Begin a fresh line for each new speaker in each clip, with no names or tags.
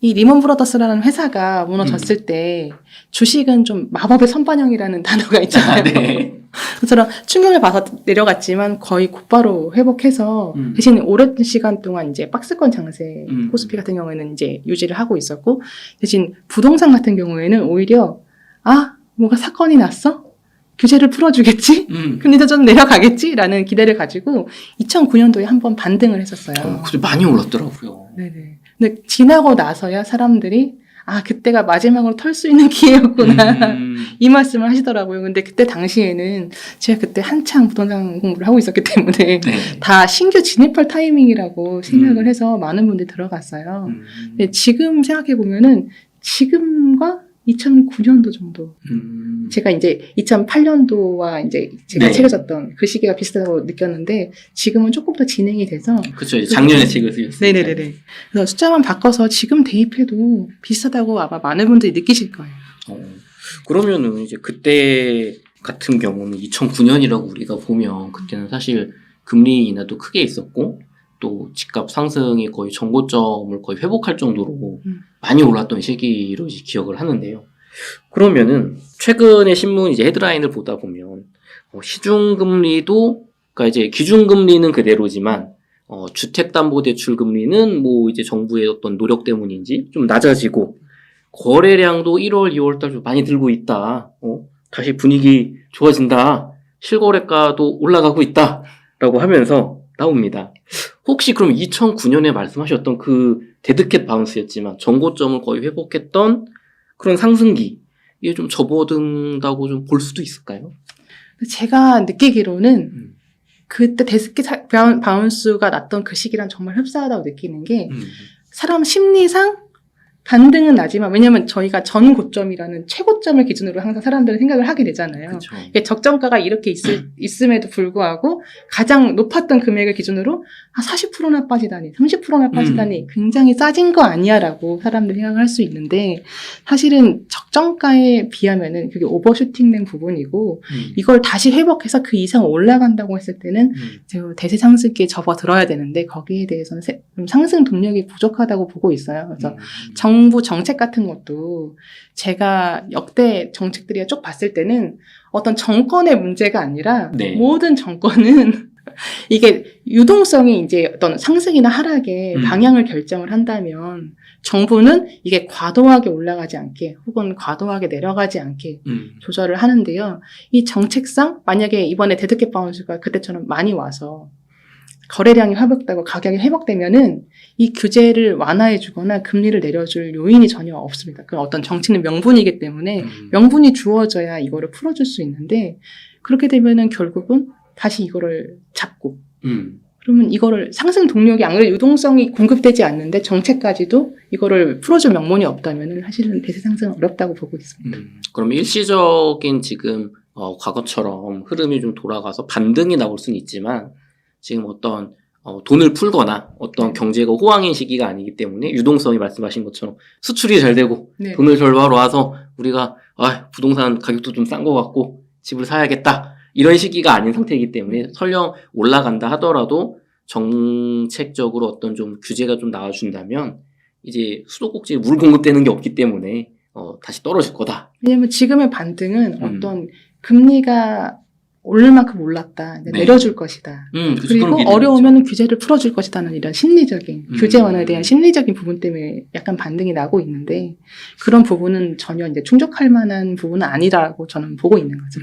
이 리먼 브라더스라는 회사가 무너졌을 때 주식은 좀 마법의 선반영이라는 단어가 있잖아요.
네.
그처럼 충격을 받아 내려갔지만 거의 곧바로 회복해서 대신 오랜 시간 동안 이제 박스권 장세 코스피 같은 경우에는 이제 유지를 하고 있었고 대신 부동산 같은 경우에는 오히려 뭐가 사건이 났어? 규제를 풀어주겠지? 금리도 좀 내려가겠지라는 기대를 가지고 2009년도에 한번 반등을 했었어요.
근데 많이 올랐더라고요.
네네. 근데 지나고 나서야 사람들이 그때가 마지막으로 털 수 있는 기회였구나. 이 말씀을 하시더라고요. 근데 그때 당시에는 제가 그때 한창 부동산 공부를 하고 있었기 때문에 다 신규 진입할 타이밍이라고 생각을 해서 많은 분들이 들어갔어요. 근데 지금 생각해보면은 지금과 2009년도 정도. 제가 이제 2008년도와 이제 제가 책을 썼던 그 시기가 비슷하다고 느꼈는데 지금은 조금 더 진행이 돼서.
그렇죠. 작년에 책을 쓰셨어요.
네네네. 그래서 숫자만 바꿔서 지금 대입해도 비슷하다고 아마 많은 분들이 느끼실 거예요.
그러면은 이제 그때 같은 경우는 2009년이라고 우리가 보면 그때는 사실 금리 인하도 크게 있었고 또 집값 상승이 거의 전고점을 거의 회복할 정도로 많이 올랐던 시기로 이제 기억을 하는데요. 그러면은 최근의 신문 이제 헤드라인을 보다 보면 시중금리도 그러니까 이제 기준금리는 그대로지만 주택담보대출 금리는 뭐 이제 정부의 어떤 노력 때문인지 좀 낮아지고 거래량도 1월, 2월달 좀 많이 들고 있다. 다시 분위기 좋아진다. 실거래가도 올라가고 있다라고 하면서 나옵니다. 혹시 그럼 2009년에 말씀하셨던 그 데드캣 바운스였지만 전고점을 거의 회복했던 그런 상승기 이게 좀 접어든다고 좀 볼 수도 있을까요?
제가 느끼기로는 그때 데드캣 바운스가 났던 그 시기랑 정말 흡사하다고 느끼는 게 사람 심리상 반등은 나지만 왜냐면 저희가 전 고점이라는 최고점을 기준으로 항상 사람들은 생각을 하게 되잖아요.
그쵸.
이게 적정가가 이렇게 있음에도 불구하고 가장 높았던 금액을 기준으로 40%나 빠지다니 30%나 빠지다니 굉장히 싸진 거 아니야라고 사람들이 생각을 할 수 있는데 사실은 적정가에 비하면은 그게 오버슈팅된 부분이고 이걸 다시 회복해서 그 이상 올라간다고 했을 때는 대세 상승기에 접어들어야 되는데 거기에 대해서는 좀 상승 동력이 부족하다고 보고 있어요. 그래서 정부 정책 같은 것도 제가 역대 정책들이 쭉 봤을 때는 어떤 정권의 문제가 아니라 모든 정권은 이게 유동성이 이제 어떤 상승이나 하락의 방향을 결정을 한다면 정부는 이게 과도하게 올라가지 않게 혹은 과도하게 내려가지 않게 조절을 하는데요. 이 정책상 만약에 이번에 데드캣 바운스가 그때처럼 많이 와서 거래량이 회복되고 가격이 회복되면은 이 규제를 완화해주거나 금리를 내려줄 요인이 전혀 없습니다. 그 어떤 정치는 명분이기 때문에 명분이 주어져야 이거를 풀어줄 수 있는데 그렇게 되면은 결국은 다시 이거를 잡고 그러면 이거를 상승 동력이 안 그래도 유동성이 공급되지 않는데 정책까지도 이거를 풀어줄 명분이 없다면은 사실은 대세 상승은 어렵다고 보고 있습니다.
그럼 일시적인 지금 과거처럼 흐름이 좀 돌아가서 반등이 나올 수는 있지만 지금 어떤 돈을 풀거나 어떤 경제가 호황인 시기가 아니기 때문에 유동성이 말씀하신 것처럼 수출이 잘 되고 돈을 절바로 와서 우리가 부동산 가격도 좀 싼 것 같고 집을 사야겠다 이런 시기가 아닌 상태이기 때문에 설령 올라간다 하더라도 정책적으로 어떤 좀 규제가 좀 나와준다면 이제 수도꼭지에 물 공급되는 게 없기 때문에 다시 떨어질 거다.
왜냐하면 지금의 반등은 어떤 금리가 오를 만큼 올랐다. 내려줄 것이다. 그리고 어려우면 규제를 풀어줄 것이다는 이런 심리적인 규제 완화에 대한 심리적인 부분 때문에 약간 반등이 나고 있는데 그런 부분은 전혀 이제 충족할 만한 부분은 아니라고 저는 보고 있는 거죠.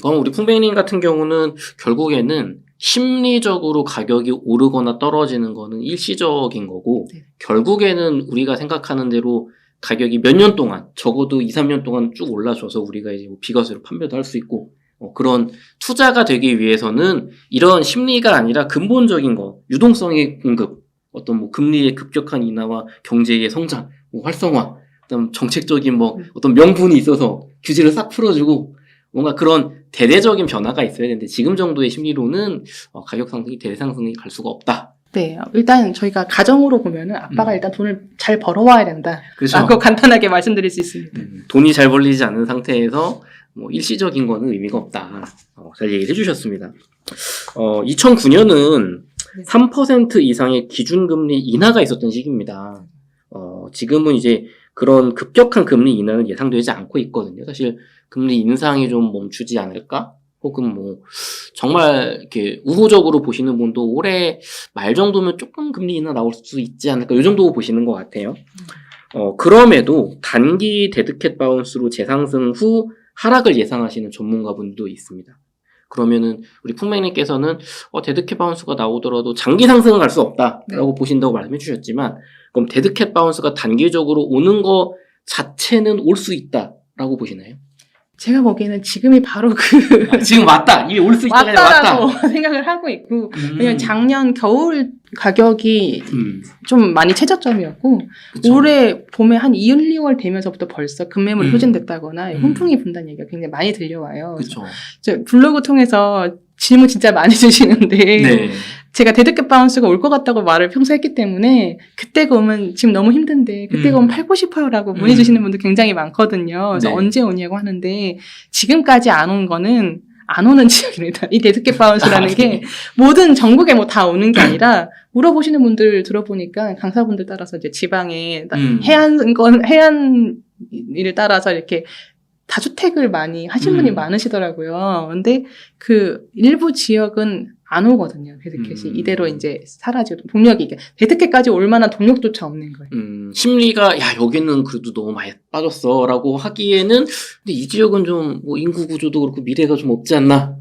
그럼 우리 풍뱅이님 같은 경우는 결국에는 심리적으로 가격이 오르거나 떨어지는 거는 일시적인 거고 결국에는 우리가 생각하는 대로 가격이 몇 년 동안 적어도 2, 3년 동안 쭉 올라줘서 우리가 이제 비과세로 판매도 할 수 있고 그런 투자가 되기 위해서는 이런 심리가 아니라 근본적인 거, 유동성의 공급, 어떤 뭐 금리의 급격한 인하와 경제의 성장, 활성화, 그다음 정책적인 어떤 명분이 있어서 규제를 싹 풀어주고 뭔가 그런 대대적인 변화가 있어야 되는데 지금 정도의 심리로는 가격 상승이 대대 상승이 갈 수가 없다.
네, 일단 저희가 가정으로 보면은 아빠가 일단 돈을 잘 벌어와야 된다.
그렇죠.
라고 간단하게 말씀드릴 수 있습니다.
돈이 잘 벌리지 않는 상태에서 일시적인 거는 의미가 없다. 잘 얘기를 해주셨습니다. 2009년은 3% 이상의 기준금리 인하가 있었던 시기입니다. 지금은 이제 그런 급격한 금리 인하는 예상되지 않고 있거든요. 사실 금리 인상이 좀 멈추지 않을까? 혹은 뭐 정말 이렇게 우호적으로 보시는 분도 올해 말 정도면 조금 금리 인하 나올 수 있지 않을까? 이 정도 보시는 것 같아요. 그럼에도 단기 데드캣 바운스로 재상승 후 하락을 예상하시는 전문가분도 있습니다. 그러면은 우리 풍맹님께서는 데드캣 바운스가 나오더라도 장기 상승은 갈 수 없다라고 보신다고 말씀해 주셨지만, 그럼 데드캣 바운스가 단기적으로 오는 거 자체는 올 수 있다라고 보시나요?
제가 보기에는 지금이 바로
지금 왔다! 이미 올 수 있다가
왔다라고
왔다!
생각을 하고 있고, 왜냐면 작년 겨울 가격이 좀 많이 최저점이었고,
그쵸.
올해 봄에 한 2, 2월 되면서부터 벌써 급매물이 소진됐다거나
음.
훈풍이 분다는 얘기가 굉장히 많이 들려와요.
그쵸.
저 블로그 통해서 질문 진짜 많이 주시는데,
네.
제가 데드캣 바운스가 올 것 같다고 말을 평소 했기 때문에, 그때가 오면 지금 너무 힘든데, 그때가 오면 팔고 싶어요라고 문의 주시는 분들 굉장히 많거든요. 그래서
네.
언제 오냐고 하는데, 지금까지 안 온 거는 안 오는 지역입니다. 이 데드캣 바운스라는 게 모든 전국에 뭐 다 오는 게 아니라, 물어보시는 분들 들어보니까 강사분들 따라서 이제 지방에 해안 일을 따라서 이렇게 다주택을 많이 하신 분이 많으시더라고요. 근데 그 일부 지역은 안 오거든요. 데드캣이 이대로 이제 사라지고 동력이 이게 데드캣까지 올 만한 동력조차 없는 거예요.
심리가 야 여기는 그래도 너무 많이 빠졌어라고 하기에는 근데 이 지역은 좀 뭐 인구 구조도 그렇고 미래가 좀 없지 않나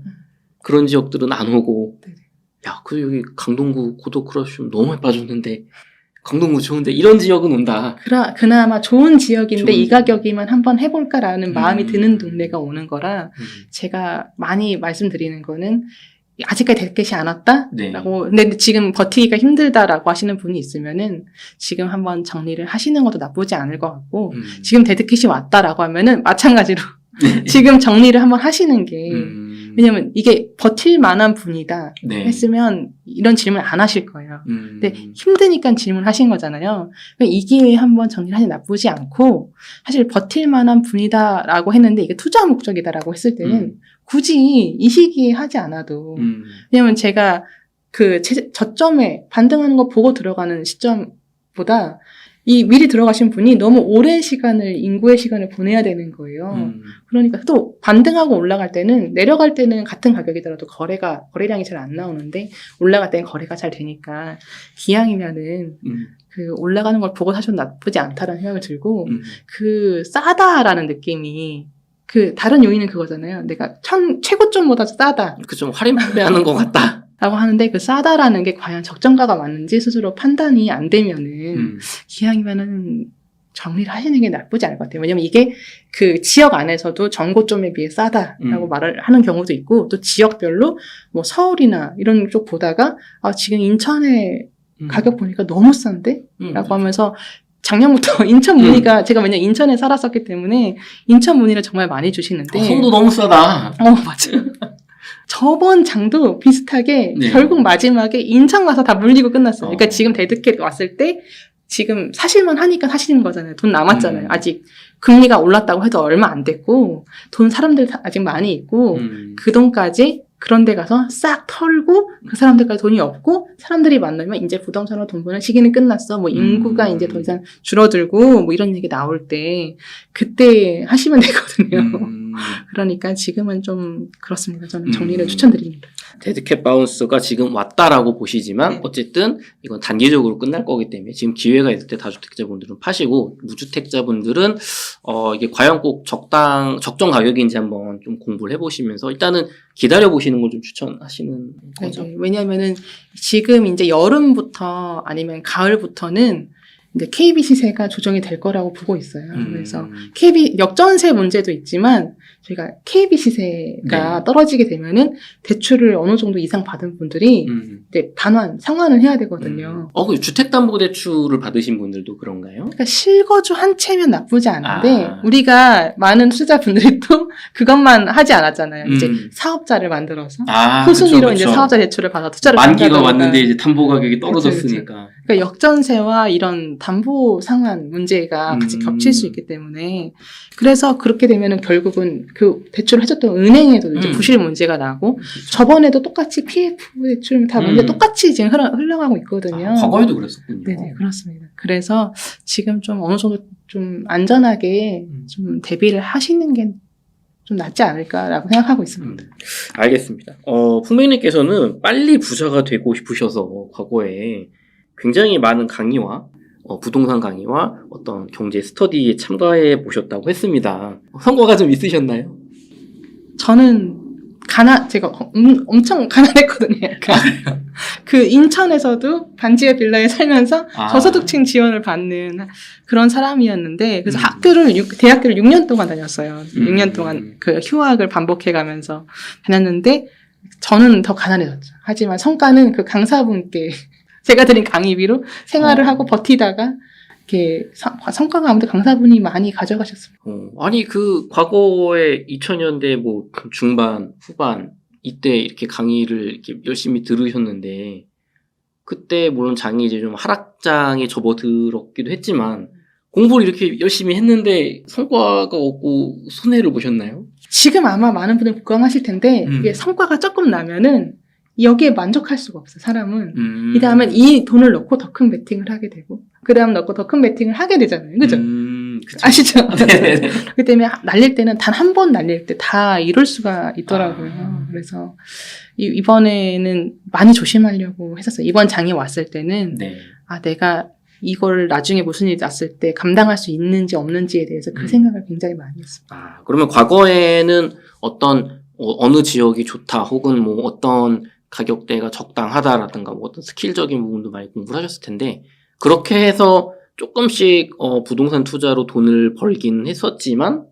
그런 지역들은 안 오고
네.
야 그 여기 강동구 고도 크러쉬 너무 많이 빠졌는데 강동구 좋은데 이런 지역은 온다.
그나마 좋은 지역인데
좋은
이 가격이면 한번 해볼까라는 마음이 드는 동네가 오는 거라 제가 많이 말씀드리는 거는 아직까지 데드캣이 안 왔다라고.
네.
근데 지금 버티기가 힘들다라고 하시는 분이 있으면은 지금 한번 정리를 하시는 것도 나쁘지 않을 것 같고 지금 데드캣이 왔다라고 하면은 마찬가지로 지금 정리를 한번 하시는 게 왜냐면 이게 버틸 만한 분이다
네.
했으면 이런 질문 안 하실 거예요. 근데
네.
힘드니까 질문하신 거잖아요. 그러니까 이 기회에 한번 정리를 하니 나쁘지 않고 사실 버틸 만한 분이다라고 했는데 이게 투자 목적이다라고 했을 때는 굳이 이 시기에 하지 않아도 왜냐면 제가 그 저점에 반등하는 거 보고 들어가는 시점보다 이 미리 들어가신 분이 너무 오랜 시간을 인구의 시간을 보내야 되는 거예요. 그러니까 또 반등하고 올라갈 때는 내려갈 때는 같은 가격이더라도 거래량이 잘 안 나오는데 올라갈 때는 거래가 잘 되니까 기왕이면은 그 올라가는 걸 보고 사셔도 나쁘지 않다라는 생각을 들고 그 싸다라는 느낌이 그 다른 요인은 그거잖아요. 내가 최고점보다 싸다.
그 좀 할인 판매하는 것 같다.
라고 하는데 그 싸다라는 게 과연 적정가가 맞는지 스스로 판단이 안 되면은 기왕이면은 정리를 하시는 게 나쁘지 않을 것 같아요. 왜냐면 이게 그 지역 안에서도 전고점에 비해 싸다라고 말을 하는 경우도 있고 또 지역별로 뭐 서울이나 이런 쪽 보다가 지금 인천의 가격 보니까 너무 싼데? 라고 하면서 작년부터 인천 문의가 제가 왜냐면 인천에 살았었기 때문에 인천 문의를 정말 많이 주시는데
송도 너무 싸다.
맞아. 저번 장도 비슷하게
네.
결국 마지막에 인천 가서 다 물리고 끝났어요. 그러니까 지금 데드캣 왔을 때 지금 사실만 하니까 사시는 거잖아요. 돈 남았잖아요. 아직 금리가 올랐다고 해도 얼마 안 됐고 돈 사람들 아직 많이 있고 그 돈까지 그런 데 가서 싹 털고 그 사람들까지 돈이 없고 사람들이 만나면 이제 부동산으로 돈 버는 시기는 끝났어. 뭐 인구가 이제 더 이상 줄어들고 뭐 이런 얘기 나올 때 그때 하시면 되거든요. 그러니까 지금은 좀 그렇습니다. 저는 정리를 추천드립니다.
데드캣 바운스가 지금 왔다라고 보시지만
네.
어쨌든 이건 단기적으로 끝날 거기 때문에 지금 기회가 있을 때 다주택자분들은 파시고 무주택자분들은 이게 과연 꼭 적정 가격인지 한번 좀 공부를 해보시면서 일단은 기다려 보시는 걸 좀 추천하시는 거죠.
네, 왜냐하면은 지금 이제 여름부터 아니면 가을부터는 이제 KB 시세가 조정이 될 거라고 보고 있어요. 그래서 KB 역전세 문제도 있지만 저희가 KB 시세가
네.
떨어지게 되면은 대출을 어느 정도 이상 받은 분들이 이제 상환을 해야 되거든요.
그 주택담보대출을 받으신 분들도 그런가요?
그러니까 실거주 한 채면 나쁘지 않은데 우리가 많은 투자자분들이 또 그것만 하지 않았잖아요. 이제 사업자를 만들어서 후순위로
그쵸.
이제 사업자 대출을 받아 투자를
만기가
한다던가.
왔는데 이제 담보 가격이 떨어졌으니까.
그러니까 그러니까 역전세와 이런 담보 상환 문제가 같이 겹칠 수 있기 때문에 그래서 그렇게 되면은 결국은 그 대출을 해줬던 은행에도 이제 부실 문제가 나고 저번에도 똑같이 PF 대출 다 문제 똑같이 지금 흘러가고 있거든요.
과거에도 그랬었군요.
네네, 그렇습니다. 그래서 지금 좀 어느 정도 좀 안전하게 좀 대비를 하시는 게 좀 낫지 않을까라고 생각하고 있습니다.
알겠습니다. 풍맹님께서는 빨리 부자가 되고 싶으셔서 과거에 굉장히 많은 강의와 부동산 강의와 어떤 경제 스터디에 참가해 보셨다고 했습니다. 성과가 좀 있으셨나요?
저는 제가 엄청 가난했거든요. 약간. 그 인천에서도 반지하 빌라에 살면서 저소득층 지원을 받는 그런 사람이었는데, 그래서 대학교를 6년 동안 다녔어요. 6년 동안 그 휴학을 반복해가면서 다녔는데, 저는 더 가난해졌죠. 하지만 성과는 그 강사분께 제가 드린 강의비로 생활을 하고 버티다가, 이렇게 성과가 아무튼 강사분이 많이 가져가셨습니다.
아니 그 과거에 2000년대 뭐 중반 후반 이때 이렇게 강의를 이렇게 열심히 들으셨는데 그때 물론 장이 이제 좀 하락장에 접어들었기도 했지만 공부를 이렇게 열심히 했는데 성과가 없고 손해를 보셨나요?
지금 아마 많은 분들이 공감하실 텐데 이게 성과가 조금 나면은 여기에 만족할 수가 없어요, 사람은. 이 다음엔 이 돈을 넣고 더 큰 베팅을 하게 되고, 그 다음 넣고 더 큰 베팅을 하게 되잖아요. 그죠? 아시죠? 그렇기 때문에 날릴 때는 단 한 번 날릴 때 다 이룰 수가 있더라고요. 그래서 이번에는 많이 조심하려고 했었어요. 이번 장이 왔을 때는, 내가 이걸 나중에 무슨 일이 났을 때 감당할 수 있는지 없는지에 대해서 그 생각을 굉장히 많이 했습니다.
그러면 과거에는 어느 지역이 좋다, 혹은 뭐 어떤 가격대가 적당하다라든가 뭐 어떤 스킬적인 부분도 많이 공부를 하셨을 텐데 그렇게 해서 조금씩 부동산 투자로 돈을 벌긴 했었지만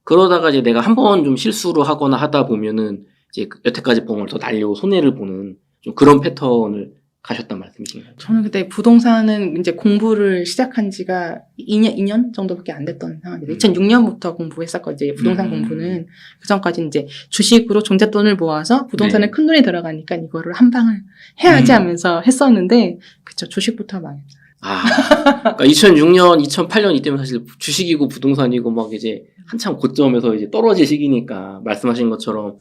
그러다가 이제 내가 한번 좀 실수를 하거나 하다 보면은 이제 여태까지 번 걸 더 날리고 손해를 보는 좀 그런 패턴을 가셨단 말씀이신가요?
저는 그때 부동산은 이제 공부를 시작한 지가 2년 정도밖에 안 됐던 상황이에요. 2006년부터 공부했었거든요. 부동산 공부는. 그 전까지 이제 주식으로 종잣돈을 모아서 부동산에 큰 돈이 들어가니까 이거를 한 방을 해야지 하면서 했었는데, 그쵸. 주식부터 망했죠.
그러니까 2006년, 2008년 이때면 사실 주식이고 부동산이고 막 이제 한참 고점에서 이제 떨어질 시기니까 말씀하신 것처럼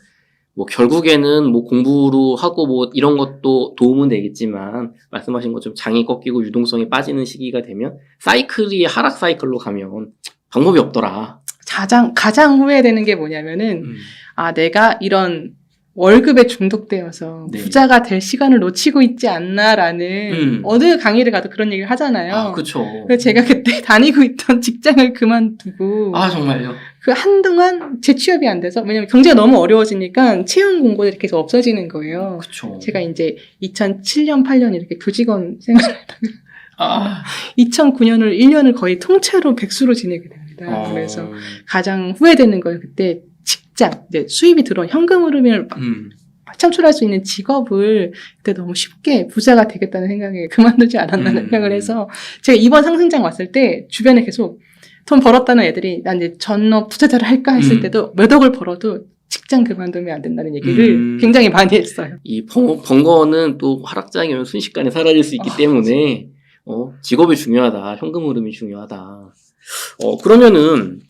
뭐 결국에는 뭐 공부로 하고 뭐 이런 것도 도움은 되겠지만 말씀하신 것처럼 장이 꺾이고 유동성이 빠지는 시기가 되면 사이클이 하락 사이클로 가면 방법이 없더라.
가장 후회되는 게 뭐냐면은 내가 이런 월급에 중독되어서 부자가 될 시간을 놓치고 있지 않나라는 어느 강의를 가도 그런 얘기를 하잖아요.
그렇죠.
그래서 제가 그때 다니고 있던 직장을 그만두고
정말요?
그 한동안 재취업이 안 돼서, 왜냐면 경제가 너무 어려워지니까 채용 공고들이 계속 없어지는 거예요.
그쵸.
제가 이제 2007년, 8년 이렇게 교직원 생활을 하다가 2009년을 1년을 거의 통째로 백수로 지내게 됩니다. 그래서 가장 후회되는 건 그때 직장, 이제 수입이 들어온 현금 흐름을 창출할 수 있는 직업을 그때 너무 쉽게 부자가 되겠다는 생각에 그만두지 않았나는 생각을 해서 제가 이번 상승장 왔을 때 주변에 계속 돈 벌었다는 애들이 난 이제 전업 투자자를 할까 했을 때도 몇 억을 벌어도 직장 그만두면 안 된다는 얘기를 굉장히 많이 했어요.
이 번 거는 또 하락장이 오면 순식간에 사라질 수 있기 때문에 직업이 중요하다, 현금 흐름이 중요하다. 그러면은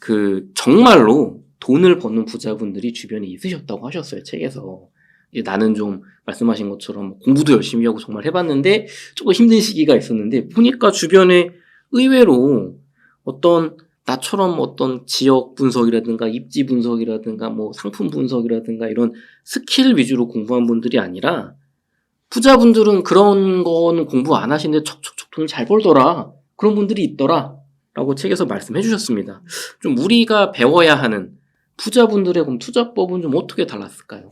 정말로 돈을 버는 부자분들이 주변에 있으셨다고 하셨어요, 책에서. 나는 좀 말씀하신 것처럼 공부도 열심히 하고 정말 해봤는데 조금 힘든 시기가 있었는데 보니까 주변에 의외로 나처럼 어떤 지역 분석이라든가 입지 분석이라든가 뭐 상품 분석이라든가 이런 스킬 위주로 공부한 분들이 아니라 부자분들은 그런 거는 공부 안 하시는데 척척척 돈 잘 벌더라. 그런 분들이 있더라. 라고 책에서 말씀해 주셨습니다. 좀 우리가 배워야 하는 부자분들의 그럼 투자법은 좀 어떻게 달랐을까요?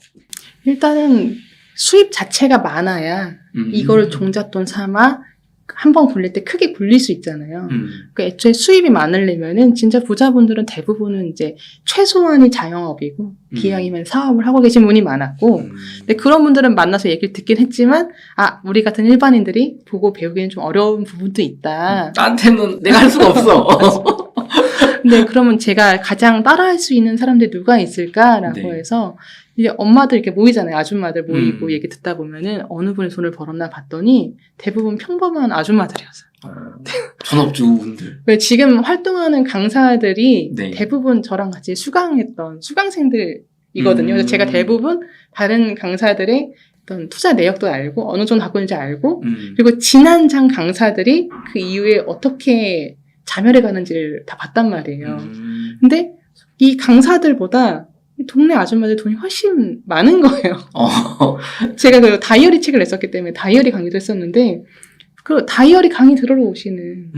일단은 수입 자체가 많아야 이거를 종잣돈 삼아 한 번 굴릴 때 크게 굴릴 수 있잖아요. 그러니까 애초에 수입이 많으려면은 진짜 부자분들은 대부분은 이제 최소한이 자영업이고 기왕이면 사업을 하고 계신 분이 많았고, 근데 그런 분들은 만나서 얘기를 듣긴 했지만 우리 같은 일반인들이 보고 배우기는 좀 어려운 부분도 있다.
나한테는 내가 할 수가 없어.
근데 그러면 제가 가장 따라할 수 있는 사람들이 누가 있을까라고 해서 이제 엄마들 이렇게 모이잖아요. 아줌마들 모이고
음.
얘기 듣다 보면은 어느 분이 돈을 벌었나 봤더니 대부분 평범한 아줌마들이었어요.
전업주부분들.
왜 지금 활동하는 강사들이
네.
대부분 저랑 같이 수강했던 수강생들이거든요. 그래서 제가 대부분 다른 강사들의 어떤 투자 내역도 알고 어느 정도 갖고 있는지 알고 그리고 지난 장 강사들이 그 이후에 어떻게 자멸해 가는지를 다 봤단 말이에요. 근데 이 강사들보다 이 동네 아줌마들 돈이 훨씬 많은 거예요. 제가 그 다이어리 책을 냈었기 때문에 다이어리 강의도 했었는데 그 다이어리 강의 들으러 오시는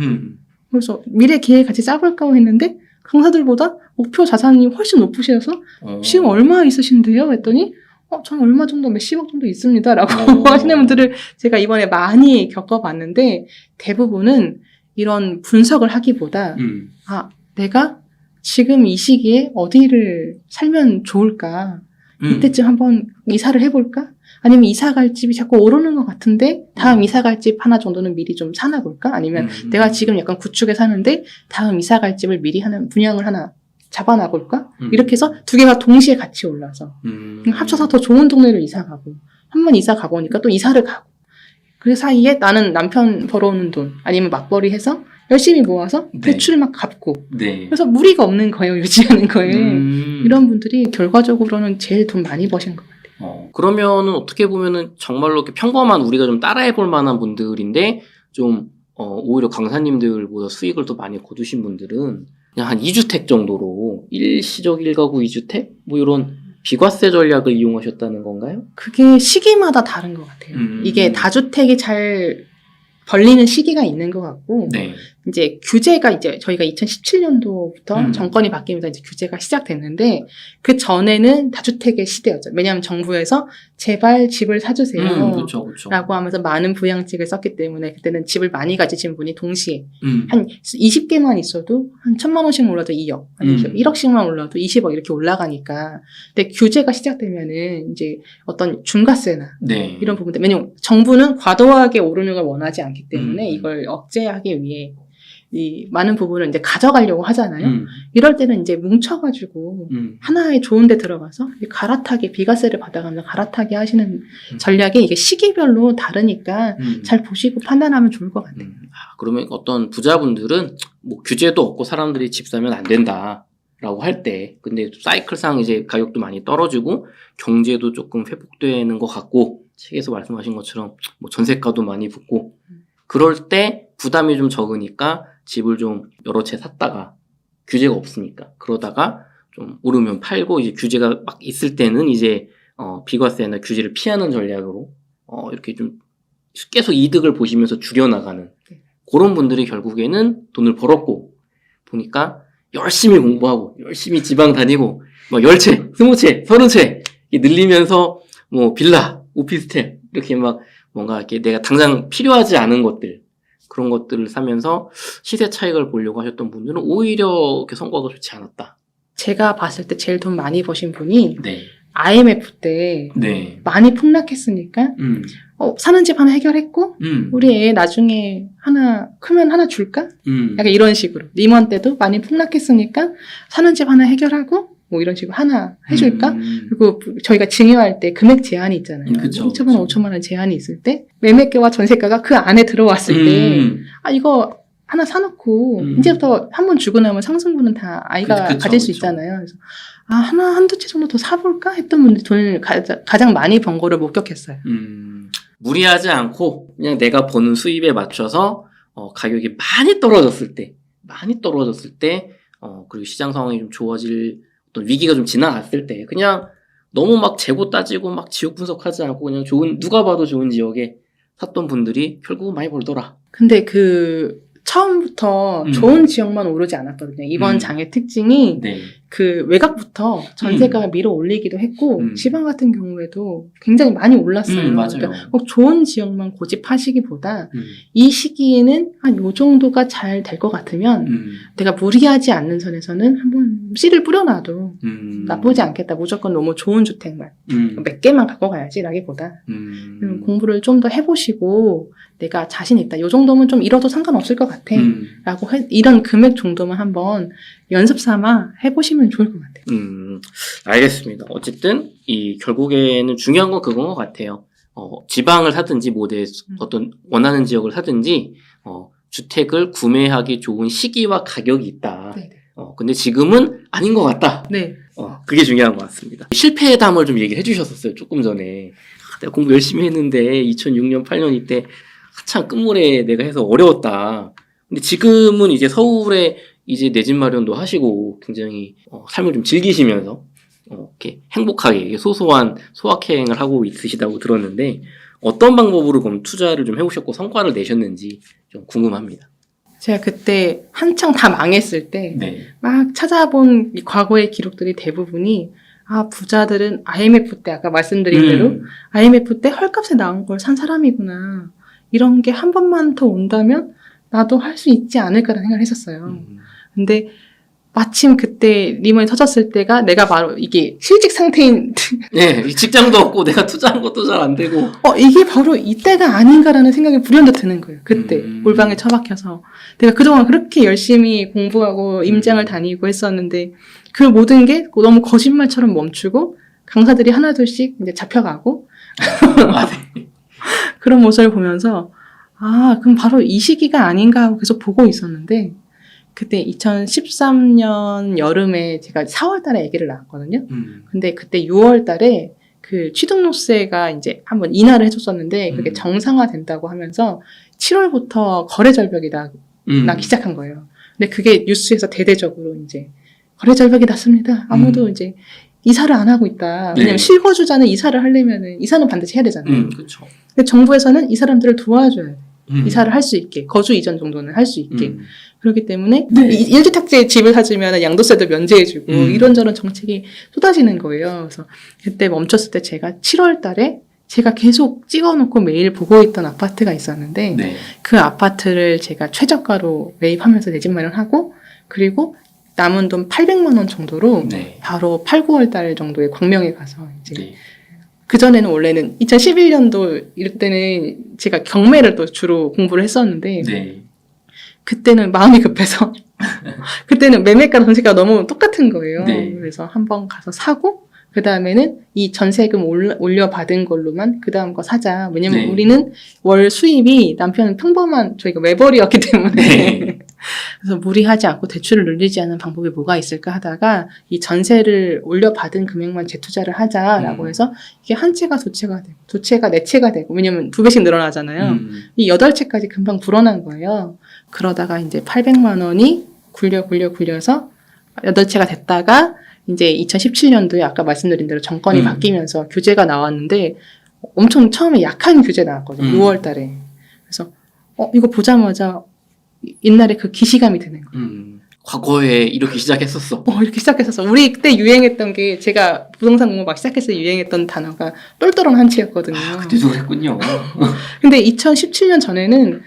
그래서 미래 계획 같이 짜볼까 했는데 강사들보다 목표 자산이 훨씬 높으셔서 지금 얼마 있으신데요? 했더니 저는 얼마 정도 몇십억 정도 있습니다. 라고 하시는 분들을 제가 이번에 많이 겪어봤는데 대부분은 이런 분석을 하기보다 내가 지금 이 시기에 어디를 살면 좋을까? 이때쯤 한번 이사를 해볼까? 아니면 이사 갈 집이 자꾸 오르는 것 같은데 다음 이사 갈 집 하나 정도는 미리 좀 사놔볼까? 아니면 내가 지금 약간 구축에 사는데 다음 이사 갈 집을 미리 분양을 하나 잡아놔볼까? 이렇게 해서 두 개가 동시에 같이 올라서 합쳐서 더 좋은 동네로 이사 가고 한 번 이사 가보니까 또 이사를 가고 그 사이에 나는 남편 벌어오는 돈 아니면 맞벌이 해서 열심히 모아서 대출 막 갚고 그래서 무리가 없는 거예요. 유지하는 거에. 이런 분들이 결과적으로는 제일 돈 많이 버신 것 같아요.
그러면은 어떻게 보면은 정말로 이렇게 평범한 우리가 좀 따라해볼 만한 분들인데 좀 오히려 강사님들보다 수익을 더 많이 거두신 분들은 그냥 한 2주택 정도로 일시적 1가구 2주택? 뭐 이런 비과세 전략을 이용하셨다는 건가요?
그게 시기마다 다른 것 같아요. 이게 다주택이 잘 벌리는 시기가 있는 것 같고, 이제 규제가 이제 저희가 2017년도부터 정권이 바뀌면서 이제 규제가 시작됐는데, 그 전에는 다주택의 시대였죠. 왜냐하면 정부에서 제발 집을 사주세요.
그쵸.
라고 하면서 많은 부양책을 썼기 때문에 그때는 집을 많이 가지신 분이 동시에 한 20개만 있어도 한 1,000만 원씩 올라도 2억, 아니면 1억씩만 올라도 20억 이렇게 올라가니까. 근데 규제가 시작되면은 이제 어떤 중과세나 이런 부분들, 왜냐면 정부는 과도하게 오르는 걸 원하지 않기 때문에 이걸 억제하기 위해 이 많은 부분을 이제 가져가려고 하잖아요. 이럴 때는 이제 뭉쳐가지고 하나의 좋은 데 들어가서 갈아타게 비과세를 받아가면서 갈아타게 하시는 전략이 이게 시기별로 다르니까 잘 보시고 판단하면 좋을 것 같아요.
그러면 어떤 부자분들은 뭐 규제도 없고 사람들이 집 사면 안 된다라고 할 때, 근데 사이클상 이제 가격도 많이 떨어지고 경제도 조금 회복되는 것 같고 책에서 말씀하신 것처럼 뭐 전세가도 많이 붙고 그럴 때 부담이 좀 적으니까 집을 좀 여러 채 샀다가 규제가 없으니까 그러다가 좀 오르면 팔고 이제 규제가 막 있을 때는 이제 비과세나 규제를 피하는 전략으로 이렇게 좀 계속 이득을 보시면서 줄여나가는 그런 분들이 결국에는 돈을 벌었고 보니까 열심히 공부하고 열심히 지방 다니고 막 10채, 20채, 30채 늘리면서 뭐 빌라, 오피스텔 이렇게 막 뭔가 이렇게 내가 당장 필요하지 않은 것들 그런 것들을 사면서 시세 차익을 보려고 하셨던 분들은 오히려 이렇게 성과가 좋지 않았다.
제가 봤을 때 제일 돈 많이 버신 분이 IMF 때 많이 폭락했으니까 사는 집 하나 해결했고 우리 애 나중에 하나 크면 하나 줄까? 약간 이런 식으로. 리먼 때도 많이 폭락했으니까 사는 집 하나 해결하고 뭐 이런 식으로 하나 해줄까? 그리고 저희가 증여할 때 금액 제한이 있잖아요. 2천만 원, 5천만 원 제한이 있을 때 매매가와 전세가가 그 안에 들어왔을 때 이거 하나 사놓고 이제부터 한 번 주고 나면 상승분은 다 아이가 가질 수 있잖아요. 그래서 한두 채 정도 더 사볼까? 했던 분들이 돈을 가장 많이 번 거를 목격했어요.
무리하지 않고 그냥 내가 버는 수입에 맞춰서 가격이 많이 떨어졌을 때 그리고 시장 상황이 좀 좋아질 어떤 위기가 좀 지나갔을 때 그냥 너무 막 재고 따지고 막 지역 분석하지 않고 그냥 누가 봐도 좋은 지역에 샀던 분들이 결국은 많이 벌더라.
근데 처음부터 좋은 지역만 오르지 않았거든요. 이번 장의 특징이 그 외곽부터 전세가가 밀어 올리기도 했고 지방 같은 경우에도 굉장히 많이 올랐어요. 그러니까 꼭 좋은 지역만 고집하시기보다 이 시기에는 한 요 정도가 잘 될 것 같으면 내가 무리하지 않는 선에서는 한번 씨를 뿌려놔도 나쁘지 않겠다. 무조건 너무 좋은 주택만 몇 개만 갖고 가야지 라기보다 공부를 좀 더 해보시고 내가 자신 있다. 요 정도면 좀 잃어도 상관없을 것 같아. 라고 이런 금액 정도만 한번 연습 삼아 해보시면 좋을 것 같아요.
알겠습니다. 어쨌든 이 결국에는 중요한 건 그건 것 같아요. 지방을 사든지 뭐 내 어떤 원하는 지역을 사든지 주택을 구매하기 좋은 시기와 가격이 있다.
네.
근데 지금은 아닌 것 같다.
네.
그게 중요한 것 같습니다. 실패담을 좀 얘기해 주셨었어요. 조금 전에. 내가 공부 열심히 했는데 2006년, 8년 이때 한참 끝물에 내가 해서 어려웠다. 근데 지금은 이제 서울에 이제 내 집 마련도 하시고 굉장히 삶을 좀 즐기시면서 이렇게 행복하게 소소한 소확행을 하고 있으시다고 들었는데 어떤 방법으로 그럼 투자를 좀 해오셨고 성과를 내셨는지 좀 궁금합니다.
제가 그때 한창 다 망했을 때
네.
막 찾아본 이 과거의 기록들이 대부분이 부자들은 IMF 때 아까 말씀드린 대로 IMF 때 헐값에 나온 걸 산 사람이구나. 이런 게 한 번만 더 온다면 나도 할 수 있지 않을까라는 생각을 했었어요. 근데 마침 그때 리먼이 터졌을 때가 내가 바로 이게 실직 상태인
네, 직장도 없고 내가 투자한 것도 잘 안 되고
이게 바로 이때가 아닌가라는 생각이 불현듯 드는 거예요. 그때 골방에 처박혀서 내가 그동안 그렇게 열심히 공부하고 임장을 다니고 했었는데 그 모든 게 너무 거짓말처럼 멈추고 강사들이 하나둘씩 이제 잡혀가고
네.
그런 모습을 보면서 그럼 바로 이 시기가 아닌가 하고 계속 보고 있었는데 그때 2013년 여름에 제가 4월 달에 아기를 낳았거든요. 근데 그때 6월 달에 그 취득록세가 이제 한번 인하를 해줬었는데 그게 정상화된다고 하면서 7월부터 거래 절벽이 나기 시작한 거예요. 근데 그게 뉴스에서 대대적으로 이제 거래 절벽이 났습니다. 아무도 이제 이사를 안 하고 있다. 왜냐면
네.
실거주자는 이사를 하려면은 이사는 반드시 해야 되잖아요.
그렇죠.
근데 정부에서는 이 사람들을 도와줘야 돼. 이사를 할 수 있게, 거주 이전 정도는 할 수 있게. 그렇기 때문에
네.
1주택제 집을 사주면 양도세도 면제해주고 이런저런 정책이 쏟아지는 거예요. 그래서 그때 멈췄을 때 제가 7월 달에 제가 계속 찍어놓고 매일 보고 있던 아파트가 있었는데
네.
그 아파트를 제가 최저가로 매입하면서 내 집 마련하고 그리고 남은 돈 800만 원 정도로
네.
바로 8, 9월 달 정도에 광명에 가서 이제
네.
그전에는 원래는 2011년도 이럴 때는 제가 경매를 또 주로 공부를 했었는데
네.
그때는 마음이 급해서 그때는 매매가랑 전세가가 너무 똑같은 거예요.
네.
그래서 한번 가서 사고 그 다음에는 이 전세금 올려받은 걸로만 그 다음 거 사자. 왜냐면
네.
우리는 월 수입이 남편은 평범한 저희가 외벌이였기 때문에
네.
그래서 무리하지 않고 대출을 늘리지 않는 방법이 뭐가 있을까 하다가 이 전세를 올려받은 금액만 재투자를 하자라고 해서 이게 한 채가 두 채가 되고 두 채가 네 채가 되고 왜냐면 2배씩 늘어나잖아요. 이 8채까지 금방 불어난 거예요. 그러다가 이제 800만 원이 굴려서 8채가 됐다가 이제 2017년도에 아까 말씀드린 대로 정권이 바뀌면서 규제가 나왔는데 엄청 처음에 약한 규제 나왔거든요. 6월 달에. 그래서 이거 보자마자 옛날에 그 기시감이 드는 거예요.
과거에 이렇게 시작했었어.
이렇게 시작했었어. 우리 그때 유행했던 게 제가 부동산 공부 막 시작했을 때 유행했던 단어가 똘똘한 한치였거든요.
그때도 그랬군요.
근데 2017년 전에는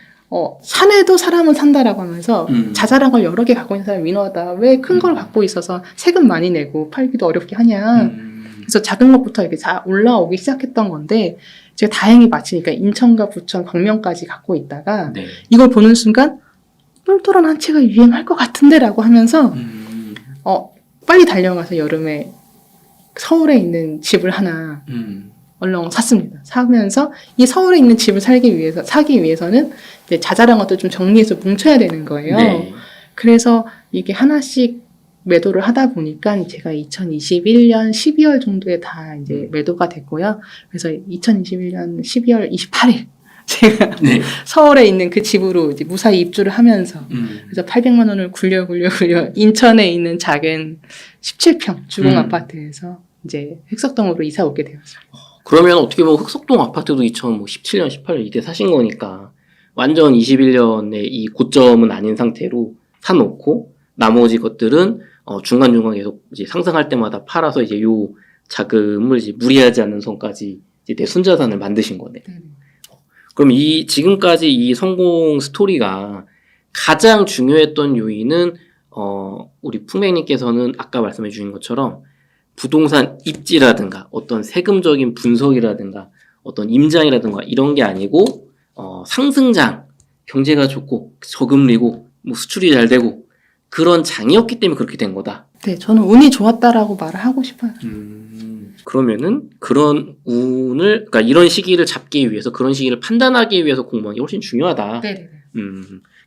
산에도 사람은 산다라고 하면서 자잘한 걸 여러 개 갖고 있는 사람이 위너하다. 왜 큰 걸 갖고 있어서 세금 많이 내고 팔기도 어렵게 하냐. 그래서 작은 것부터 이렇게 올라오기 시작했던 건데 제가 다행히 마치니까 인천과 부천, 광명까지 갖고 있다가
네.
이걸 보는 순간 똘똘한 한 채가 유행할 것 같은데라고 하면서 빨리 달려가서 여름에 서울에 있는 집을 하나 얼렁 샀습니다. 사면서 이 서울에 있는 집을 사기 위해서는 이제 자잘한 것들 좀 정리해서 뭉쳐야 되는 거예요.
네.
그래서 이게 하나씩 매도를 하다 보니까 제가 2021년 12월 정도에 다 이제 매도가 됐고요. 그래서 2021년 12월 28일 제가
네.
서울에 있는 그 집으로 이제 무사히 입주를 하면서 그래서 800만 원을 굴려 인천에 있는 작은 17평 주공 아파트에서 이제 흑석동으로 이사 오게 되었어요.
그러면 어떻게 보면 흑석동 아파트도 2017년, 18년 이때 사신 거니까 완전 21년에 이 고점은 아닌 상태로 사놓고 나머지 것들은 중간중간 계속 이제 상승할 때마다 팔아서 이제 요 자금을 이제 무리하지 않는 선까지 이제 내 순자산을 만드신 거네. 그럼 지금까지 이 성공 스토리가 가장 중요했던 요인은 우리 풍맹님께서는 아까 말씀해 주신 것처럼 부동산 입지라든가 어떤 세금적인 분석이라든가 어떤 임장이라든가 이런 게 아니고 상승장, 경제가 좋고 저금리고 뭐 수출이 잘 되고 그런 장이었기 때문에 그렇게 된 거다.
네, 저는 운이 좋았다라고 말을 하고 싶어요.
그러면은 그런 운을, 그러니까 이런 시기를 잡기 위해서, 그런 시기를 판단하기 위해서 공부하는 게 훨씬 중요하다.
네네.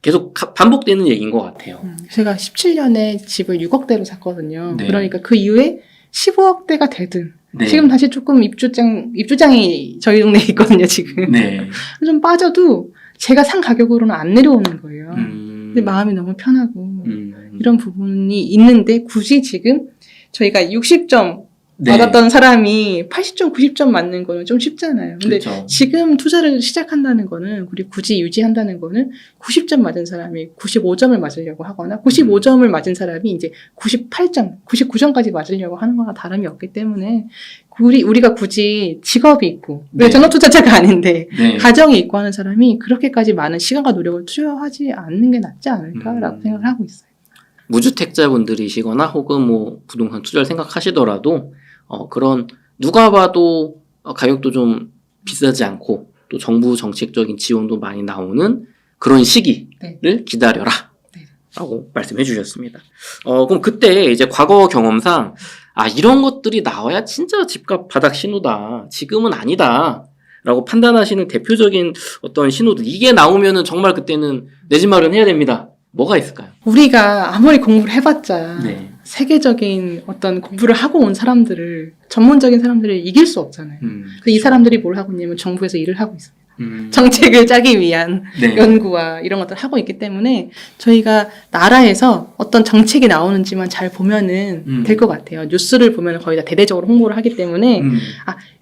계속 반복되는 얘기인 것 같아요.
제가 17년에 집을 6억대로 샀거든요.
네.
그러니까 그 이후에 15억대가 되든
네.
지금 다시 조금 입주장이 저희 동네에 있거든요, 지금.
네.
좀 빠져도 제가 산 가격으로는 안 내려오는 거예요. 근데 마음이 너무 편하고 이런 부분이 있는데 굳이 지금 저희가 60점
네.
받았던 사람이 80점, 90점 맞는 거는 좀 쉽잖아요. 근데
그렇죠.
지금 투자를 시작한다는 거는, 우리 굳이 유지한다는 거는 90점 맞은 사람이 95점을 맞으려고 하거나 95점을 맞은 사람이 이제 98점, 99점까지 맞으려고 하는 거나 다름이 없기 때문에 우리가 굳이 직업이 있고,
네.
전업투자자가 아닌데
네.
가정이 있고 하는 사람이 그렇게까지 많은 시간과 노력을 투여하지 않는 게 낫지 않을까라고 생각을 하고 있어요.
무주택자분들이시거나 혹은 뭐 부동산 투자를 생각하시더라도 그런 누가 봐도 가격도 좀 비싸지 않고 또 정부 정책적인 지원도 많이 나오는 그런 시기를
네.
기다려라.
네.
라고 말씀해 주셨습니다. 그럼 그때 이제 과거 경험상 이런 것들이 나와야 진짜 집값 바닥 신호다. 지금은 아니다. 라고 판단하시는 대표적인 어떤 신호들. 이게 나오면은 정말 그때는 내 집 마련해야 됩니다. 뭐가 있을까요?
우리가 아무리 공부를 해봤자
네.
세계적인 어떤 공부를 하고 온 사람들을, 전문적인 사람들을 이길 수 없잖아요. 그래서 이 사람들이 뭘 하고 있냐면 정부에서 일을 하고 있습니다. 정책을 짜기 위한
네.
연구와 이런 것들을 하고 있기 때문에 저희가 나라에서 어떤 정책이 나오는지만 잘 보면은 될 것 같아요. 뉴스를 보면 거의 다 대대적으로 홍보를 하기 때문에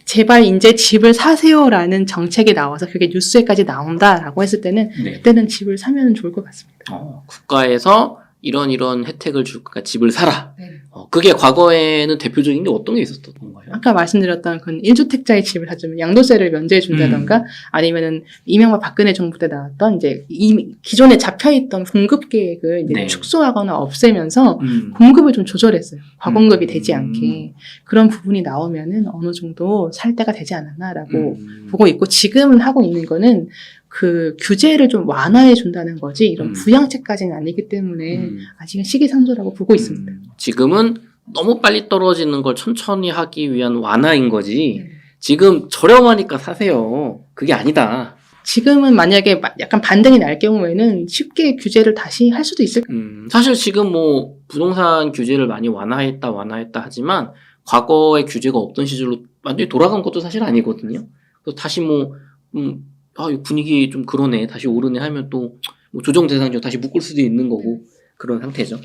제발 이제 집을 사세요라는 정책이 나와서 그게 뉴스에까지 나온다라고 했을 때는
네.
그때는 집을 사면 좋을 것 같습니다.
국가에서 이런 집을 줄 거니까 집을 사라.
네.
그게 과거에는 대표적인 게 어떤 게 있었던 건가요?
아까 말씀드렸던 그 1주택자의 집을 사주면 양도세를 면제해 준다던가 아니면은 이명박 박근혜 정부 때 나왔던 이제 이미 기존에 잡혀있던 공급 계획을 이제
네.
축소하거나 없애면서 공급을 좀 조절했어요. 과공급이 되지 않게. 그런 부분이 나오면은 어느 정도 살 때가 되지 않았나라고 보고 있고, 지금은 하고 있는 거는 그 규제를 좀 완화해 준다는 거지 이런 부양책까지는 아니기 때문에 아직은 시기상조라고 보고 있습니다.
지금은 너무 빨리 떨어지는 걸 천천히 하기 위한 완화인 거지. 지금 저렴하니까 사세요. 그게 아니다.
지금은 만약에 약간 반등이 날 경우에는 쉽게 규제를 다시 할 수도 있을 거예요.
사실 지금 뭐 부동산 규제를 많이 완화했다 하지만 과거에 규제가 없던 시절로 완전히 돌아간 것도 사실 아니거든요. 그래서 다시 이 분위기 좀 그러네, 다시 오르네 하면 또 뭐 조정 대상자 다시 묶을 수도 있는 거고 그런 상태죠.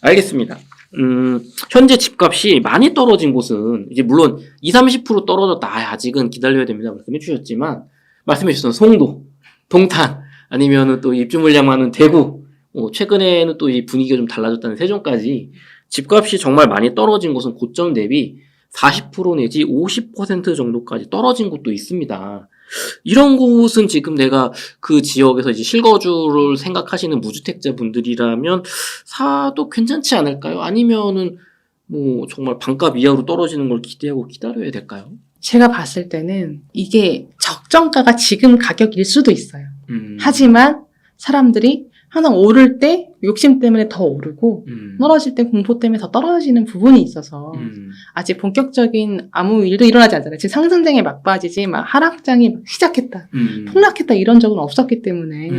알겠습니다. 현재 집값이 많이 떨어진 곳은 이제 물론 20-30% 떨어졌다. 아직은 기다려야 됩니다. 말씀해 주셨지만 말씀해 주셨던 송도, 동탄 아니면은 또 입주 물량 많은 대구, 최근에는 또 이 분위기가 좀 달라졌다는 세종까지 집값이 정말 많이 떨어진 곳은 고점 대비 40% 내지 50% 정도까지 떨어진 곳도 있습니다. 이런 곳은 지금 내가 그 지역에서 이제 실거주를 생각하시는 무주택자 분들이라면 사도 괜찮지 않을까요? 아니면은 뭐 정말 반값 이하로 떨어지는 걸 기대하고 기다려야 될까요?
제가 봤을 때는 이게 적정가가 지금 가격일 수도 있어요. 하지만 사람들이 항상 오를 때 욕심 때문에 더 오르고 떨어질 때 공포 때문에 더 떨어지는 부분이 있어서 아직 본격적인 아무 일도 일어나지 않잖아요. 지금 상승장에 막바지지 막 하락장이 막 시작했다, 폭락했다 이런 적은 없었기 때문에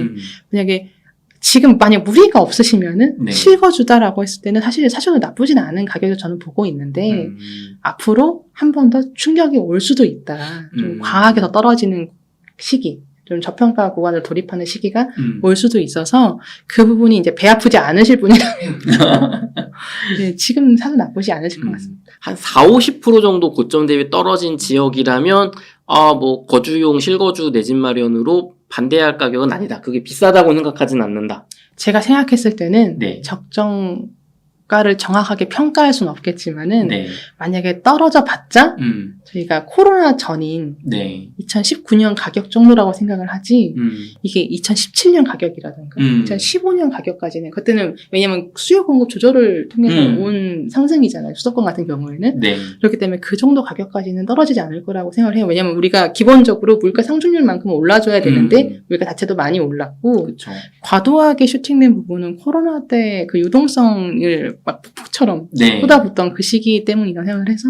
만약 무리가 없으시면은
네.
실거주다라고 했을 때는 사실 사셔도 나쁘진 않은 가격을 저는 보고 있는데 앞으로 한 번 더 충격이 올 수도 있다. 좀 과하게 더 떨어지는 시기, 좀 저평가 구간을 돌입하는 시기가 올 수도 있어서 그 부분이 이제 배 아프지 않으실 분이라면 네, 지금 사도 나쁘지 않으실 것 같습니다.
한 40-50% 정도 고점 대비 떨어진 지역이라면 뭐 거주용 실거주 내 집 마련으로 반대할 가격은 아니다. 그게 비싸다고 생각하진 않는다.
제가 생각했을 때는
네.
적정가를 정확하게 평가할 수는 없겠지만은
네.
만약에 떨어져 봤자 저희가 코로나 전인
네.
2019년 가격 정도라고 생각을 하지 이게 2017년 가격이라든가 2015년 가격까지는 그때는 왜냐면 수요 공급 조절을 통해서 온 상승이잖아요. 수도권 같은 경우에는.
네.
그렇기 때문에 그 정도 가격까지는 떨어지지 않을 거라고 생각을 해요. 왜냐면 우리가 기본적으로 물가 상승률만큼 올라줘야 되는데 물가 자체도 많이 올랐고
그렇죠.
과도하게 슈팅된 부분은 코로나 때 그 유동성을 막 푹푹 폭우처럼
네.
쏟아붓던 그 시기 때문이라고 생각을 해서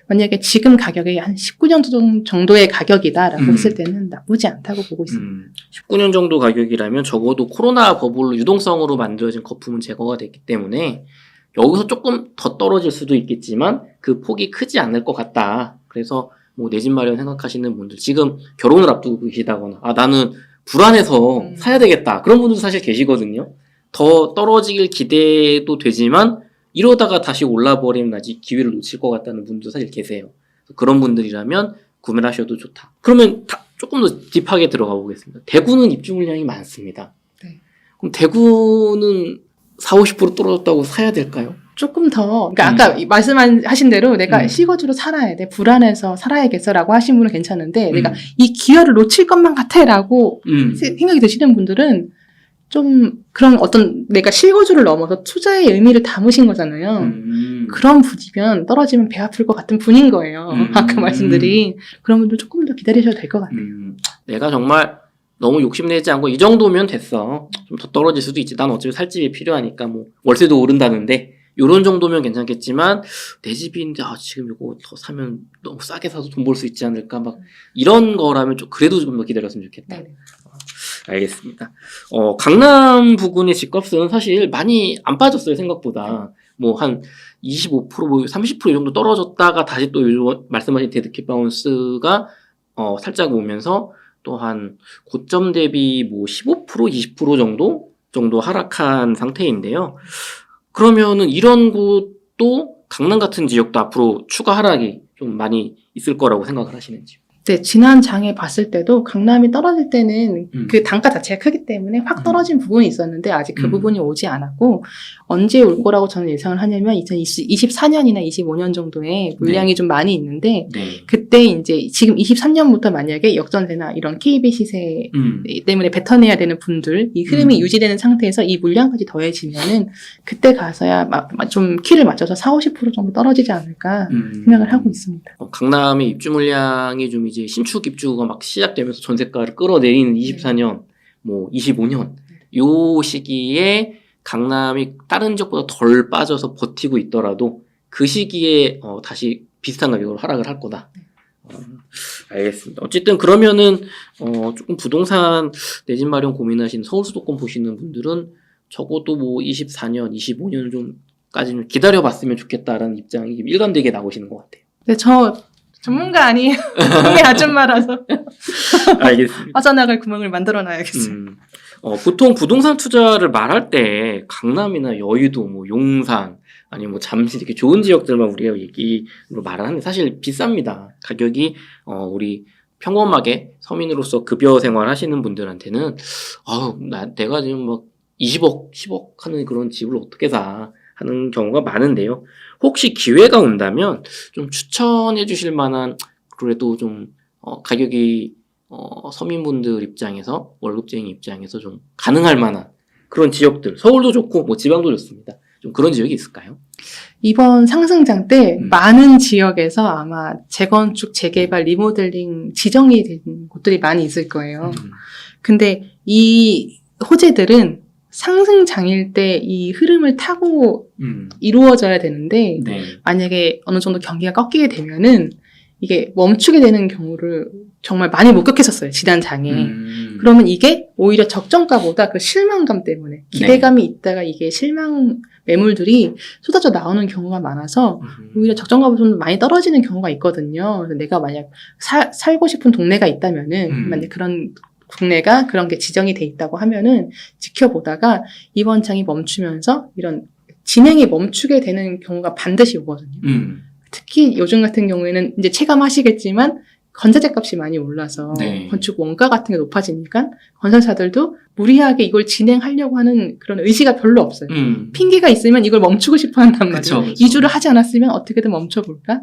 만약에 지금 가격이 한 19년 정도의 가격이다라고 했을 때는 나쁘지 않다고 보고 있습니다.
19년 정도 가격이라면 적어도 코로나 버블로 유동성으로 만들어진 거품은 제거가 됐기 때문에 여기서 조금 더 떨어질 수도 있겠지만 그 폭이 크지 않을 것 같다. 그래서 뭐 내 집 마련 생각하시는 분들 지금 결혼을 앞두고 계시다거나 나는 불안해서 사야 되겠다. 그런 분들도 사실 계시거든요. 더 떨어지길 기대도 되지만 이러다가 다시 올라버리면 아직 기회를 놓칠 것 같다는 분도 사실 계세요. 그런 분들이라면 구매를 하셔도 좋다. 그러면 조금 더 딥하게 들어가 보겠습니다. 대구는 입주 물량이 많습니다.
네.
그럼 대구는 40-50% 떨어졌다고 사야 될까요?
조금 더, 그러니까 아까 말씀하신 대로 내가 실거주로 살아야 돼, 불안해서 살아야겠어라고 하신 분은 괜찮은데 내가 이 기회를 놓칠 것만 같아라고 생각이 드시는 분들은 좀 그런 어떤 내가 실거주를 넘어서 투자의 의미를 담으신 거잖아요. 그런 분이면 떨어지면 배 아플 것 같은 분인 거예요. 아까 말씀드린 그런 분들 조금 더 기다리셔도 될 것 같아요.
내가 정말 너무 욕심내지 않고 이 정도면 됐어. 좀 더 떨어질 수도 있지. 난 어차피 살 집이 필요하니까 뭐 월세도 오른다는데 요런 정도면 괜찮겠지만 내 집인데 지금 이거 더 사면 너무 싸게 사서 돈 벌 수 있지 않을까 막 이런 거라면 좀 그래도 좀 더 기다렸으면 좋겠다.
네네.
알겠습니다. 강남 부근의 집값은 사실 많이 안 빠졌어요, 생각보다. 뭐 한 25%, 뭐 30% 이 정도 떨어졌다가 다시 또 요즘 말씀하신 데드캣 바운스가 살짝 오면서 또 한 고점 대비 뭐 15%, 20% 정도 하락한 상태인데요. 그러면은 이런 곳도 강남 같은 지역도 앞으로 추가 하락이 좀 많이 있을 거라고 생각을 하시는지요?
네, 지난 장에 봤을 때도 강남이 떨어질 때는 그 단가 자체가 크기 때문에 확 떨어진 부분이 있었는데 아직 그 부분이 오지 않았고 언제 올 거라고 저는 예상을 하냐면 2024년이나 25년 정도에 물량이 좀 많이 있는데 그때 이제 지금 23년부터 만약에 역전세나 이런 KB 시세 때문에 뱉어내야 되는 분들 이 흐름이 유지되는 상태에서 이 물량까지 더해지면은 그때 가서야 좀 키를 맞춰서 40-50% 정도 떨어지지 않을까 생각을 하고 있습니다.
강남의 입주 물량이 좀 이제 신축 입주가 막 시작되면서 전세가를 끌어내리는 24년, 뭐 25년 요 시기에 강남이 다른 지역보다 덜 빠져서 버티고 있더라도 그 시기에 다시 비슷한 가격으로 하락을 할 거다. 알겠습니다. 어쨌든 그러면은 조금 부동산 내 집 마련 고민하시는 서울 수도권 보시는 분들은 적어도 뭐 24년, 25년 좀까지는 기다려봤으면 좋겠다라는 입장이 일관되게 나오시는 것 같아요.
네, 저 전문가 아니에요. 동네 아줌마라서.
알겠습니다.
빠져나갈 구멍을 만들어놔야겠어요.
보통 부동산 투자를 말할 때 강남이나 여의도, 뭐 용산, 아니면 뭐 잠실 이렇게 좋은 지역들만 우리가 얘기로 말을 하는데 사실 비쌉니다. 가격이 우리 평범하게 서민으로서 급여 생활 하시는 분들한테는 내가 지금 막 20억, 10억 하는 그런 집을 어떻게 사 하는 경우가 많은데요. 혹시 기회가 온다면 좀 추천해 주실 만한 그래도 좀 가격이 서민분들 입장에서 월급쟁이 입장에서 좀 가능할 만한 그런 지역들 서울도 좋고 뭐 지방도 좋습니다. 좀 그런 지역이 있을까요?
이번 상승장 때 많은 지역에서 아마 재건축, 재개발, 리모델링 지정이 된 곳들이 많이 있을 거예요. 근데 이 호재들은 상승장일 때 이 흐름을 타고 이루어져야 되는데 만약에 어느 정도 경기가 꺾이게 되면은 이게 멈추게 되는 경우를 정말 많이 목격했었어요. 지난 장에. 그러면 이게 오히려 적정가보다 그 실망감 때문에 기대감이 있다가 이게 실망 매물들이 쏟아져 나오는 경우가 많아서 오히려 적정가보다 좀 많이 떨어지는 경우가 있거든요. 그래서 내가 만약 살고 싶은 동네가 있다면은 만약 그런 국내가 그런 게 지정이 돼 있다고 하면은 지켜보다가 이번 장이 멈추면서 이런 진행이 멈추게 되는 경우가 반드시 오거든요. 특히 요즘 같은 경우에는 이제 체감하시겠지만 건자재 값이 많이 올라서 건축 원가 같은 게 높아지니까 건설사들도 무리하게 이걸 진행하려고 하는 그런 의지가 별로 없어요. 핑계가 있으면 이걸 멈추고 싶어 한단 말이에요. 그쵸. 이주를 하지 않았으면 어떻게든 멈춰볼까?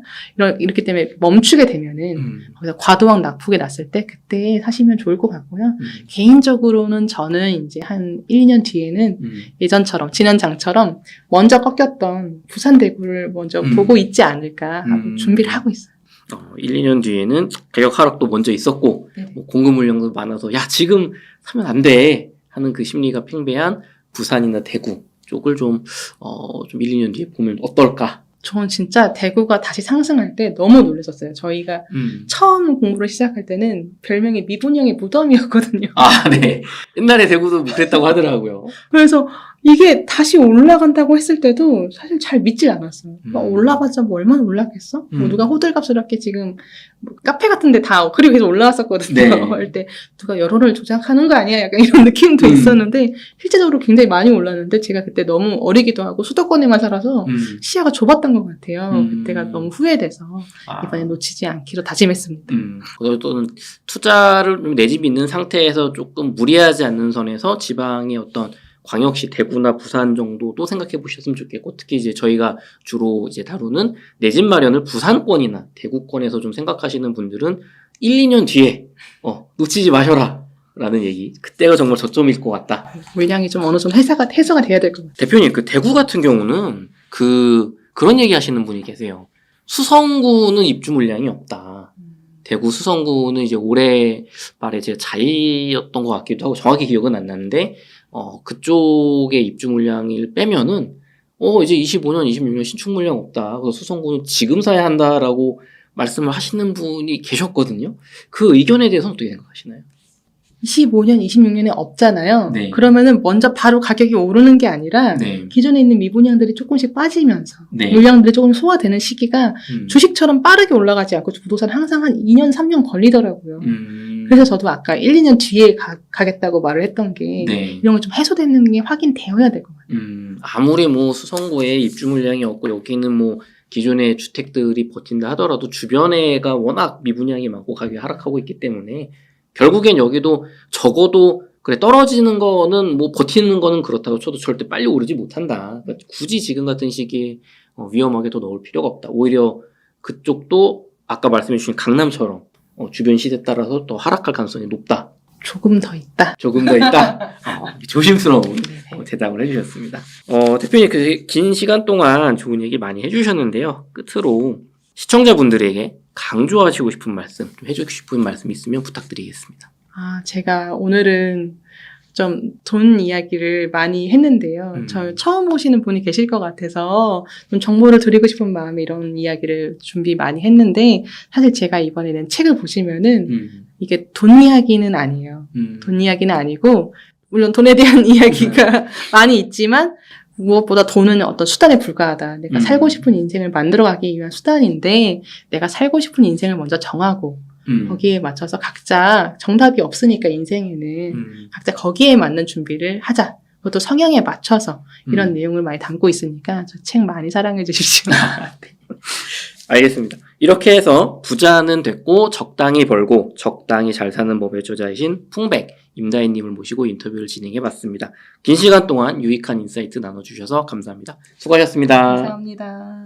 이렇기 때문에 멈추게 되면은 거기서 과도한 낙폭이 났을 때 그때 사시면 좋을 것 같고요. 개인적으로는 저는 이제 한 1-2년 뒤에는 예전처럼 지난 장처럼 먼저 꺾였던 부산 대구를 먼저 보고 있지 않을까 하고 준비를 하고 있어요.
1-2년 뒤에는 가격 하락도 먼저 있었고 뭐 공급 물량도 많아서 야 지금 사면 안 돼 하는 그 심리가 팽배한 부산이나 대구 쪽을 좀 1, 2년 뒤에 보면 어떨까?
저는 진짜 대구가 다시 상승할 때 너무 놀랐었어요. 저희가 처음 공부를 시작할 때는 별명이 미분양의 무덤이었거든요.
아, 네. 옛날에 대구도 그랬다고 하더라고요.
그래서 이게 다시 올라간다고 했을 때도 사실 잘 믿질 않았어요. 올라봤자 뭐 얼마나 올랐겠어? 뭐 누가 호들갑스럽게 지금 뭐 카페 같은 데 다 그리고 계속 올라왔었거든요.
네.
할 때 누가 여론을 조작하는 거 아니야? 약간 이런 느낌도 있었는데 실제적으로 굉장히 많이 올랐는데 제가 그때 너무 어리기도 하고 수도권에만 살아서 시야가 좁았던 것 같아요. 그때가 너무 후회돼서 이번에 놓치지 않기로 다짐했습니다.
또는 투자를 내 집 있는 상태에서 조금 무리하지 않는 선에서 지방의 어떤 광역시 대구나 부산 정도도 생각해 보셨으면 좋겠고, 특히 이제 저희가 주로 이제 다루는 내 집 마련을 부산권이나 대구권에서 좀 생각하시는 분들은 1, 2년 뒤에 놓치지 마셔라 라는 얘기. 그때가 정말 저점일 것 같다.
물량이 좀 어느 정도 해소가 돼야 될 것 같아요.
대표님, 그 대구 같은 경우는 그런 얘기 하시는 분이 계세요. 수성구는 입주 물량이 없다. 대구 수성구는 이제 올해 말에 제가 자이였던 것 같기도 하고 정확히 기억은 안 나는데 그쪽의 입주 물량을 빼면은 이제 25년, 26년 신축 물량 없다. 그래서 수성구는 지금 사야 한다라고 말씀을 하시는 분이 계셨거든요. 그 의견에 대해서는 어떻게 생각하시나요?
25년, 26년에 없잖아요.
네.
그러면은 먼저 바로 가격이 오르는 게 아니라
네.
기존에 있는 미분양들이 조금씩 빠지면서
네.
물량들이 조금 소화되는 시기가 주식처럼 빠르게 올라가지 않고 부동산 항상 한 2년, 3년 걸리더라고요. 그래서 저도 아까 1, 2년 뒤에 가겠다고 말을 했던 게
네.
이런 거 좀 해소되는 게 확인되어야 될 것 같아요.
아무리 뭐 수성구에 입주 물량이 없고 여기는 뭐 기존의 주택들이 버틴다 하더라도 주변에가 워낙 미분양이 많고 가격이 하락하고 있기 때문에 결국엔 여기도 적어도 그래 떨어지는 거는 뭐 버티는 거는 그렇다고 쳐도 절대 빨리 오르지 못한다. 그러니까 굳이 지금 같은 시기에 위험하게 더 넣을 필요가 없다. 오히려 그쪽도 아까 말씀해 주신 강남처럼 주변 시세에 따라서 더 하락할 가능성이 높다.
조금 더 있다.
조금 더 있다. 조심스러운 대답을 해주셨습니다. 대표님 그 긴 시간 동안 좋은 얘기 많이 해주셨는데요. 끝으로 시청자분들에게 강조하시고 싶은 말씀, 좀 해주고 싶은 말씀 있으면 부탁드리겠습니다.
제가 오늘은 좀 돈 이야기를 많이 했는데요. 저 처음 보시는 분이 계실 것 같아서 좀 정보를 드리고 싶은 마음에 이런 이야기를 준비 많이 했는데 사실 제가 이번에는 책을 보시면은 이게 돈 이야기는 아니에요. 돈 이야기는 아니고 물론 돈에 대한 이야기가 많이 있지만 무엇보다 돈은 어떤 수단에 불과하다. 내가 살고 싶은 인생을 만들어가기 위한 수단인데 내가 살고 싶은 인생을 먼저 정하고 거기에 맞춰서 각자 정답이 없으니까 인생에는 각자 거기에 맞는 준비를 하자. 그것도 성향에 맞춰서 이런 내용을 많이 담고 있으니까 저 책 많이 사랑해 주십시오.
알겠습니다. 이렇게 해서 부자는 됐고 적당히 벌고 적당히 잘 사는 법의 저자이신 풍백 임다희님을 모시고 인터뷰를 진행해봤습니다. 긴 시간 동안 유익한 인사이트 나눠주셔서 감사합니다. 수고하셨습니다.
감사합니다.